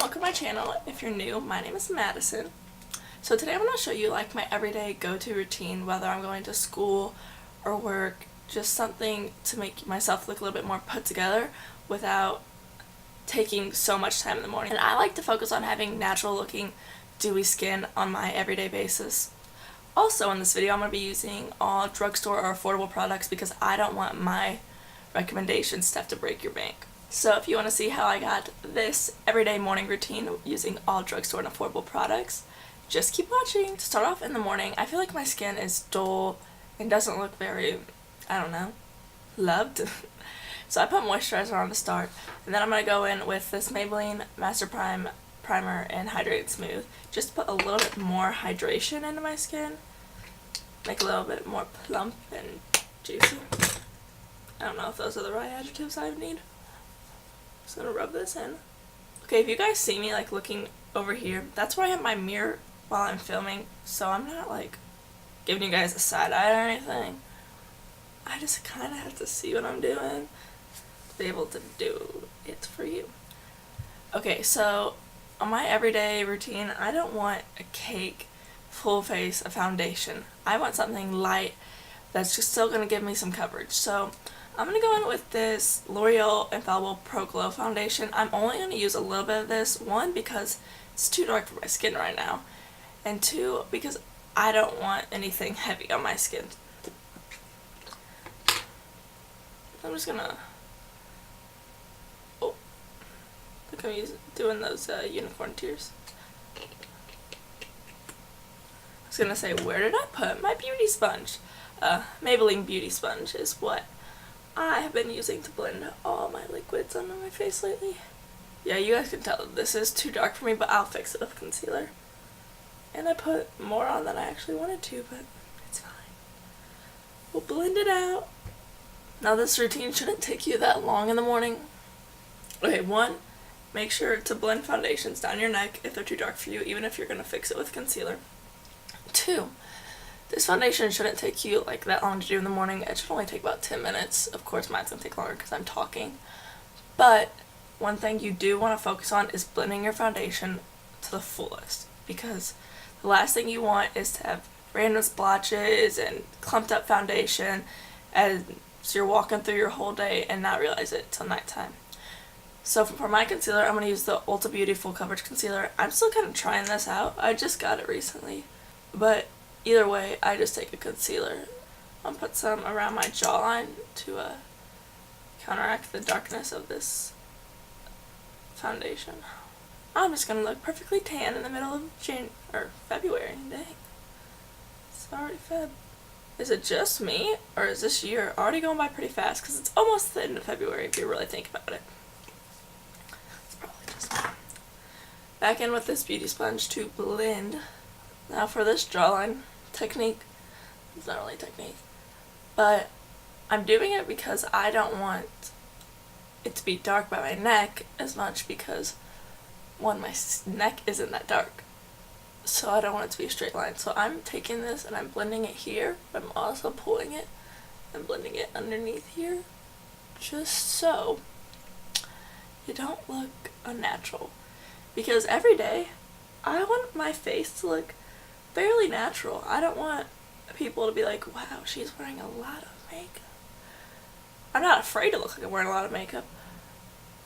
welcome to my channel. If you're new, my name is Madison. So today I'm going to show you like my everyday go-to routine, whether I'm going to school or work, just something to make myself look a little bit more put together without taking so much time in the morning. And I like to focus on having natural looking dewy skin on my everyday basis. Also in this video I'm going to be using all drugstore or affordable products because I don't want my recommendation stuff to break your bank. So if you want to see how I got this everyday morning routine using all drugstore and affordable products, just keep watching. To start off in the morning, I feel like my skin is dull and doesn't look very, I don't know, loved. So I put moisturizer on to start, and then I'm going to go in with this Maybelline Master Prime Primer and Hydrate Smooth. Just put a little bit more hydration into my skin, make a little bit more plump and juicy. I don't know if those are the right adjectives I need. Just gonna rub this in. Okay, if you guys see me like looking over here, that's where I have my mirror while I'm filming, so I'm not like giving you guys a side eye or anything. I just kind of have to see what I'm doing to be able to do it for you. Okay, so on my everyday routine, I don't want a cake full face of foundation. I want something light that's just still gonna give me some coverage. So I'm going to go in with this L'Oreal Infallible Pro Glow Foundation. I'm only going to use a little bit of this, one, because it's too dark for my skin right now, and two, because I don't want anything heavy on my skin. I'm just going to, oh, look, I'm doing those unicorn tears. I was going to say, where did I put my beauty sponge? Maybelline Beauty Sponge is what I have been using to blend all my liquids onto my face lately. Yeah, you guys can tell that this is too dark for me, but I'll fix it with concealer. And I put more on than I actually wanted to, but it's fine. We'll blend it out. Now this routine shouldn't take you that long in the morning. Okay, one, make sure to blend foundations down your neck if they're too dark for you, even if you're going to fix it with concealer. Two, this foundation shouldn't take you like that long to do in the morning. It should only take about 10 minutes. Of course, mine's going to take longer because I'm talking. But one thing you do want to focus on is blending your foundation to the fullest. Because the last thing you want is to have random splotches and clumped up foundation as you're walking through your whole day and not realize it till nighttime. So for my concealer, I'm going to use the Ulta Beauty Full Coverage Concealer. I'm still kind of trying this out. I just got it recently. But either way, I just take a concealer and put some around my jawline to counteract the darkness of this foundation. I'm just gonna look perfectly tan in the middle of February. Dang, it's already Feb. Is it just me, or is this year already going by pretty fast? Because it's almost the end of February if you really think about it. It's probably just me. Back in with this beauty sponge to blend. Now for this jawline technique, it's not really a technique, but I'm doing it because I don't want it to be dark by my neck as much because, one, my neck isn't that dark, so I don't want it to be a straight line. So I'm taking this and I'm blending it here, but I'm also pulling it and blending it underneath here, just so you don't look unnatural. Because every day, I want my face to look fairly natural. I don't want people to be like, wow, she's wearing a lot of makeup. I'm not afraid to look like I'm wearing a lot of makeup,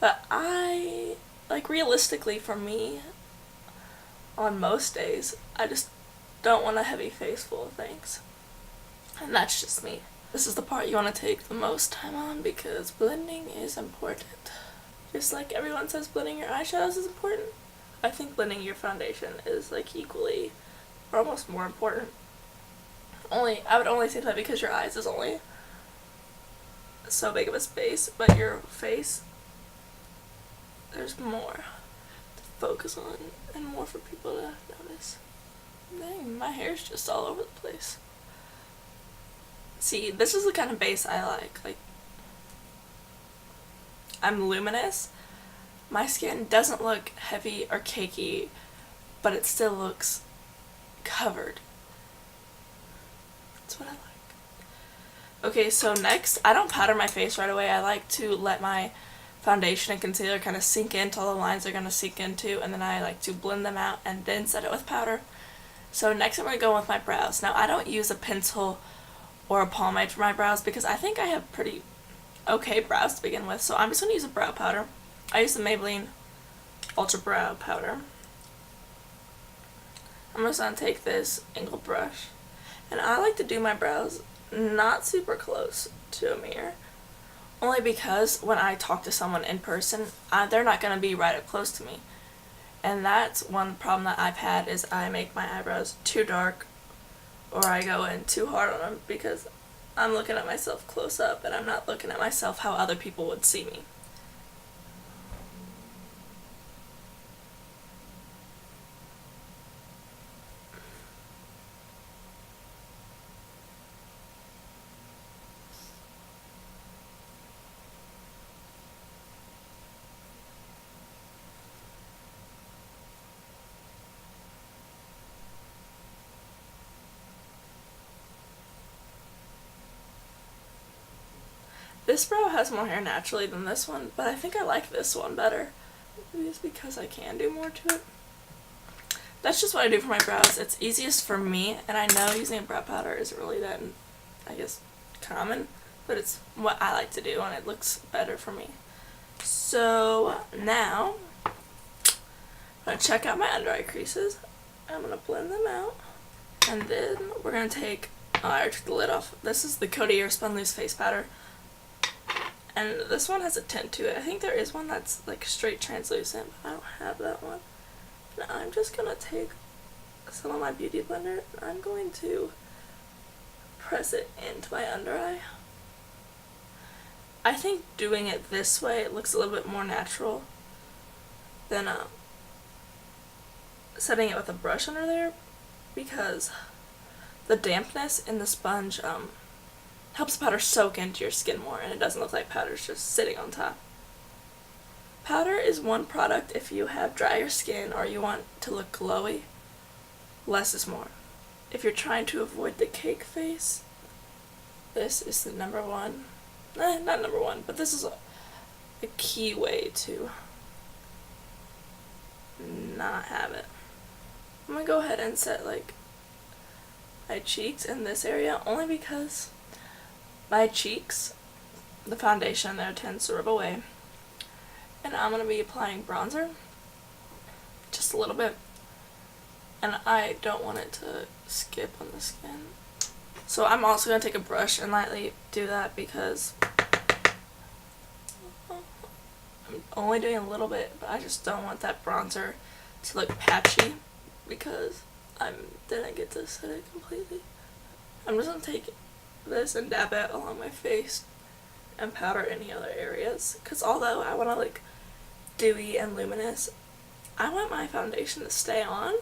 but I, like, realistically for me, on most days, I just don't want a heavy face full of things. And that's just me. This is the part you want to take the most time on because blending is important. Just like everyone says blending your eyeshadows is important, I think blending your foundation is like equally or almost more important. I would only say that because your eyes is only so big of a space, but your face, there's more to focus on and more for people to notice. Dang, my hair's just all over the place. See, this is the kind of base I like. Like, I'm luminous. My skin doesn't look heavy or cakey, but it still looks covered. That's what I like. Okay, so next, I don't powder my face right away. I like to let my foundation and concealer kind of sink into all the lines they're going to sink into, and then I like to blend them out and then set it with powder. So next I'm going to go with my brows. Now I don't use a pencil or a pomade for my brows because I think I have pretty okay brows to begin with, so I'm just going to use a brow powder. I use the Maybelline Ultra Brow Powder. I'm just going to take this angled brush, and I like to do my brows not super close to a mirror, only because when I talk to someone in person, they're not going to be right up close to me. And that's one problem that I've had, is I make my eyebrows too dark or I go in too hard on them because I'm looking at myself close up and I'm not looking at myself how other people would see me. This brow has more hair naturally than this one, but I think I like this one better. Maybe it's because I can do more to it. That's just what I do for my brows. It's easiest for me, and I know using a brow powder isn't really that, I guess, common, but it's what I like to do, and it looks better for me. So now, I'm going to check out my under eye creases. I'm going to blend them out, and then we're going to take, I took the lid off. This is the Coty Airspun Loose Face Powder. And this one has a tint to it. I think there is one that's like straight translucent, but I don't have that one. Now I'm just going to take some of my beauty blender and I'm going to press it into my under eye. I think doing it this way, it looks a little bit more natural than setting it with a brush under there, because the dampness in the sponge helps the powder soak into your skin more, and it doesn't look like powder's just sitting on top. Powder is one product if you have drier skin or you want to look glowy. Less is more. If you're trying to avoid the cake face, this is the number one. Not number one, but this is a key way to not have it. I'm gonna go ahead and set like my cheeks in this area, only because my cheeks, the foundation there tends to rub away, and I'm going to be applying bronzer, just a little bit, and I don't want it to skip on the skin. So I'm also going to take a brush and lightly do that, because I'm only doing a little bit, but I just don't want that bronzer to look patchy, because I didn't get to set it completely. I'm just going to take this and dab it along my face and powder any other areas, because although I want to look dewy and luminous, I want my foundation to stay on,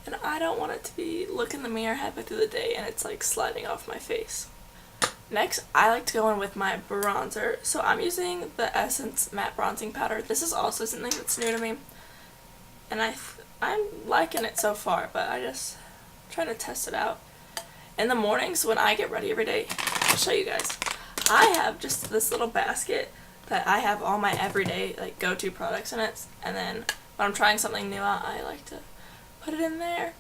and I don't want it to be look in the mirror halfway through the day and it's like sliding off my face. Next, I like to go in with my bronzer, so I'm using the Essence Matte Bronzing Powder. This is also something that's new to me, and I'm liking it so far, but I just trying to test it out. In the mornings when I get ready every day, I'll show you guys, I have just this little basket that I have all my everyday like go-to products in it, and then when I'm trying something new out, I like to put it in there,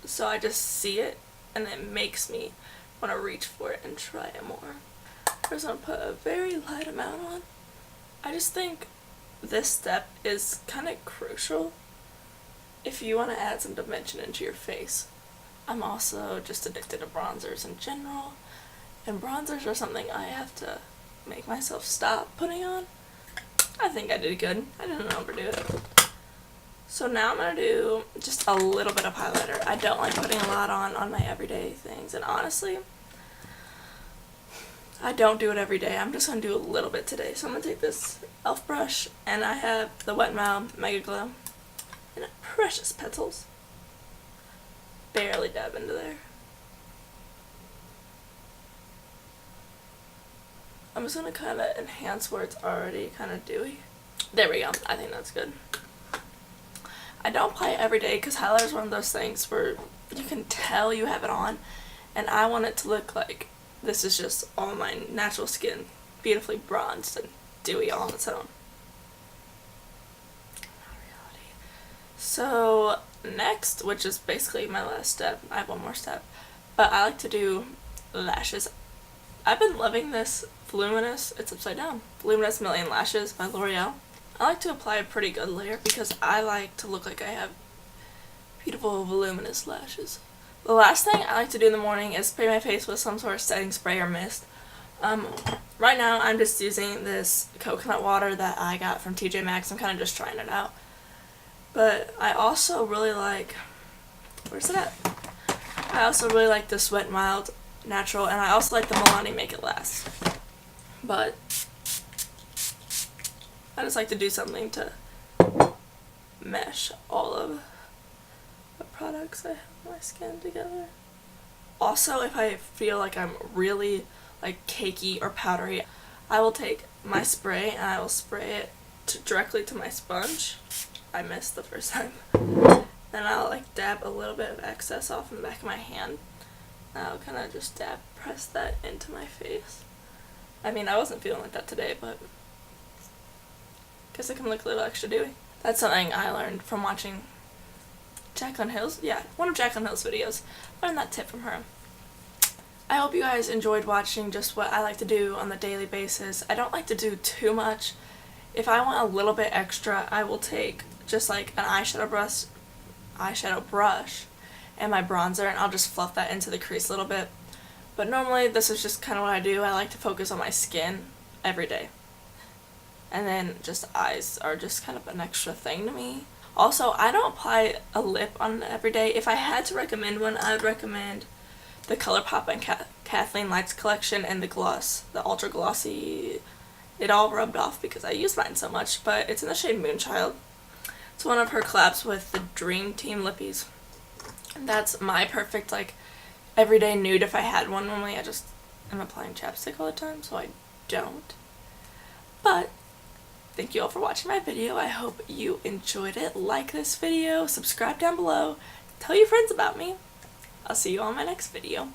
so I just see it and it makes me want to reach for it and try it more. I'm just going to put a very light amount on. I just think this step is kind of crucial if you want to add some dimension into your face. I'm also just addicted to bronzers in general, and bronzers are something I have to make myself stop putting on. I think I did good. I didn't overdo it. So now I'm going to do just a little bit of highlighter. I don't like putting a lot on my everyday things, and honestly, I don't do it every day. I'm just going to do a little bit today. So I'm going to take this e.l.f. brush, and I have the Wet n Wild Megaglo in a precious Petals. Barely dab into there. I'm just going to kind of enhance where it's already kind of dewy. There we go. I think that's good. I don't apply it every day because highlighter is one of those things where you can tell you have it on, and I want it to look like this is just all my natural skin beautifully bronzed and dewy all on its own. Not reality. So next, which is basically my last step, I have one more step, but I like to do lashes. I've been loving this Voluminous, it's upside down, Voluminous Million Lashes by L'Oreal. I like to apply a pretty good layer because I like to look like I have beautiful voluminous lashes. The last thing I like to do in the morning is spray my face with some sort of setting spray or mist. Right now I'm just using this coconut water that I got from TJ Maxx. I'm kind of just trying it out. But I also really like, where's it at? I also really like this Wet n Wild Natural, and I also like the Milani Make It Last. But I just like to do something to mesh all of the products I have on my skin together. Also, if I feel like I'm really like cakey or powdery, I will take my spray and I will spray it directly to my sponge. I missed the first time. Then I'll like dab a little bit of excess off in the back of my hand. And I'll kind of just press that into my face. I mean, I wasn't feeling like that today, but guess it can look a little extra dewy. That's something I learned from watching Jaclyn Hill's, one of Jaclyn Hill's videos. Learned that tip from her. I hope you guys enjoyed watching just what I like to do on the daily basis. I don't like to do too much. If I want a little bit extra, I will take just like an eyeshadow brush and my bronzer, and I'll just fluff that into the crease a little bit. But normally this is just kind of what I do. I like to focus on my skin every day. And then just eyes are just kind of an extra thing to me. Also, I don't apply a lip on every day. If I had to recommend one, I would recommend the ColourPop and Kathleen Lights collection and the gloss, the Ultra Glossy. It all rubbed off because I use mine so much, but it's in the shade Moonchild. It's one of her collabs with the Dream Team Lippies. That's my perfect, like, everyday nude if I had one. Normally I just am applying chapstick all the time, so I don't. But thank you all for watching my video. I hope you enjoyed it. Like this video, subscribe down below, tell your friends about me. I'll see you on my next video.